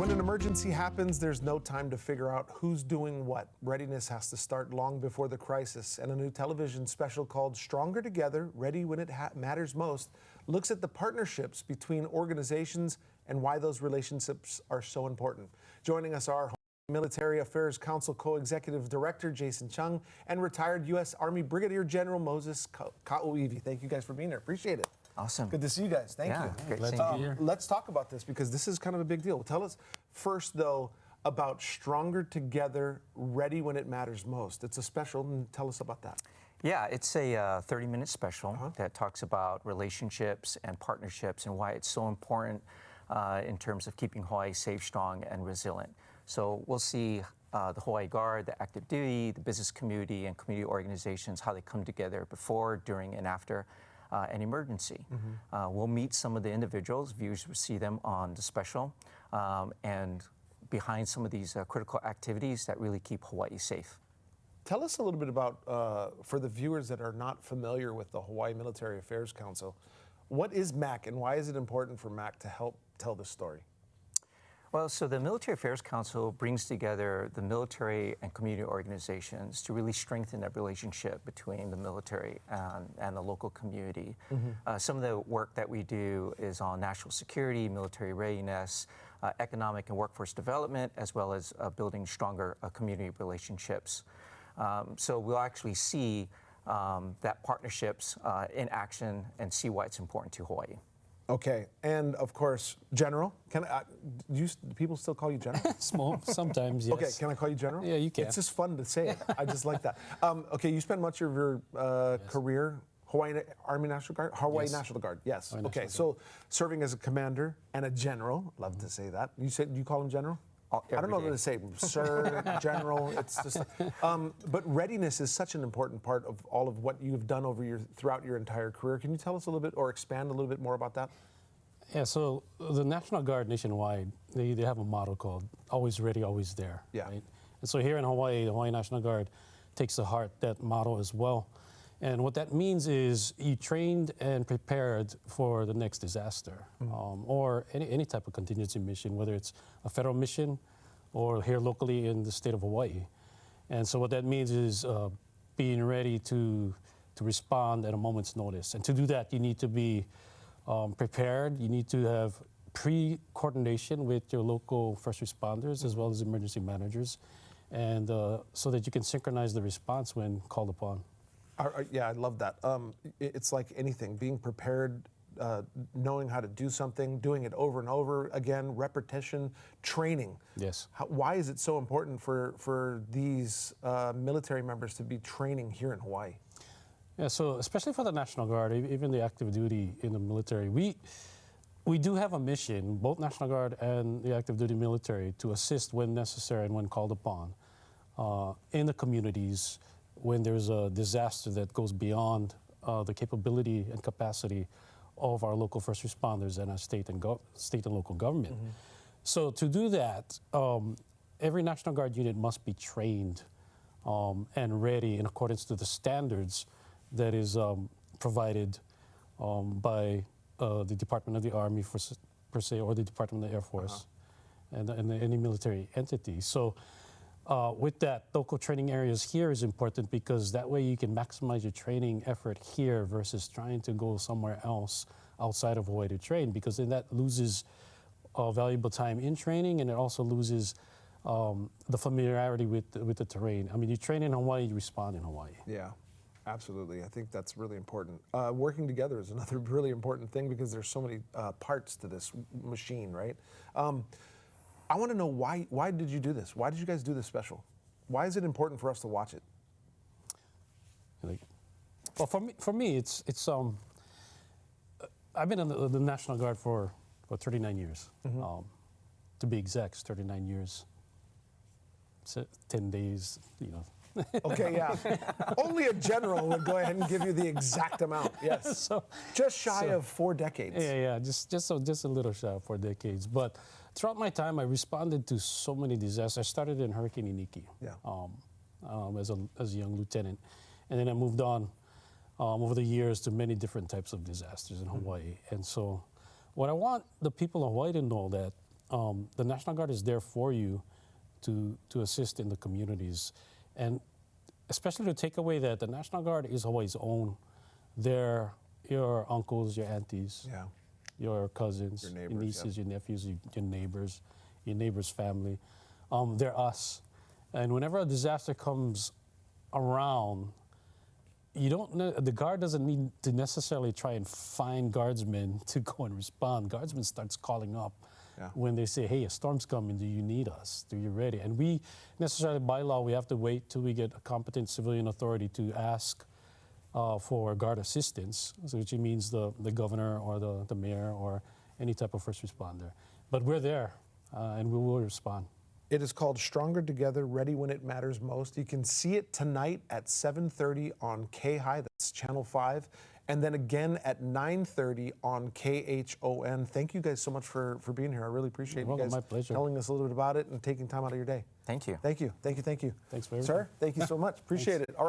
When an emergency happens, there's no time to figure out who's doing what. Readiness has to start long before the crisis, and a new television special called Stronger Together, Ready When It Matters Most, looks at the partnerships between organizations and why those relationships are so important. Joining us are Military Affairs Council Co-Executive Director Jason Chung and retired U.S. Army Brigadier General Moses Kauivi. Thank you guys for being here. Appreciate it. Awesome. Good to see you guys. Thank you. Great Glad seeing to be you. here. Let's talk about this because this is kind of a big deal. Tell us first, though, about Stronger Together, Ready When It Matters Most. It's a special, and tell us about that. Yeah, it's a 30-minute special that talks about relationships and partnerships and why it's so important in terms of keeping Hawaii safe, strong, and resilient. So we'll see the Hawaii Guard, the active duty, the business community, and community organizations, how they come together before, during, and after an emergency. We'll meet some of the individuals. Viewers will see them on the special, and behind some of these critical activities that really keep Hawaii safe. Tell us a little bit about, for the viewers that are not familiar with the Hawaii Military Affairs Council, what is MAC and why is it important for MAC to help tell this story? Well, so the Military Affairs Council brings together the military and community organizations to really strengthen that relationship between the military and the local community. Some of the work that we do is on national security, military readiness, economic and workforce development, as well as building stronger community relationships. So we'll actually see that partnerships in action and see why it's important to Hawaii. Okay, and of course, General. Do people still call you General? Small, sometimes, yes. Okay, can I call you General? Yeah, you can. It's just fun to say it. I just like that. Okay, you spent much of your career, Hawaii Army National Guard? Hawaii Yes. National Guard, yes. Hawaii Okay, National so serving as a commander and a general, love to say that. You said you call him General? I don't know what to say, sir, general, it's just, but readiness is such an important part of all of what you've done throughout your entire career. Can you tell us a little bit or expand a little bit more about that? Yeah, so the National Guard nationwide, they have a motto called always ready, always there. Yeah. Right? And so here in Hawaii, the Hawaii National Guard takes to heart that motto as well. And what that means is you trained and prepared for the next disaster or any type of contingency mission, whether it's a federal mission or here locally in the state of Hawaii. And so what that means is being ready to respond at a moment's notice. And to do that, you need to be prepared. You need to have pre-coordination with your local first responders as well as emergency managers, and so that you can synchronize the response when called upon. Yeah, I love that. It's like anything, being prepared, knowing how to do something, doing it over and over again, repetition, training. Yes. Why is it so important for these military members to be training here in Hawaii? Yeah, so especially for the National Guard, even the active duty in the military, we do have a mission, both National Guard and the active duty military, to assist when necessary and when called upon in the communities when there's a disaster that goes beyond the capability and capacity of our local first responders and our state and local government. So to do that, every National Guard unit must be trained and ready in accordance to the standards that is provided by the Department of the Army per se, or the Department of the Air Force, and any military entity. So with that, local training areas here is important because that way you can maximize your training effort here versus trying to go somewhere else outside of Hawaii to train, because then that loses valuable time in training, and it also loses the familiarity with the terrain. I mean, you train in Hawaii, you respond in Hawaii. Yeah. Absolutely. I think that's really important. Working together is another really important thing because there's so many parts to this machine, right? I want to know why did you do this? Why did you guys do this special? Why is it important for us to watch it? Well, for me, it's I've been in the National Guard for 39 years. To be exact, 39 years, 10 days, you know. Okay, yeah. Only a general would go ahead and give you the exact amount. Yes. So, just shy of 4 decades. Yeah, just a little shy of 4 decades. But throughout my time, I responded to so many disasters. I started in Hurricane Iniki as a young lieutenant, and then I moved on over the years to many different types of disasters in Hawaii. And so, what I want the people of Hawaii to know that the National Guard is there for you to assist in the communities. And especially to take away that the National Guard is always own your uncles, your aunties, Yeah. your cousins, Your your neighbors, nieces, your nephews, your neighbors' family. They're us. And whenever a disaster comes around, the Guard doesn't need to necessarily try and find guardsmen to go and respond. Guardsmen starts calling up when they say, hey, a storm's coming, do you need us? Do you ready? And we necessarily, by law, we have to wait till we get a competent civilian authority to ask for Guard assistance, which means the governor or the mayor or any type of first responder. But we're there, and we will respond. It is called Stronger Together, Ready When It Matters Most. You can see it tonight at 7:30 on KHII, that's Channel 5, and then again at 9:30 on KHON. Thank you guys so much for being here. I really appreciate you guys My pleasure. telling us a little bit about it and taking time out of your day. Thank you. Thank you. Thank you. Thank you. Thanks for Sir, thank you so much. Appreciate it. All right.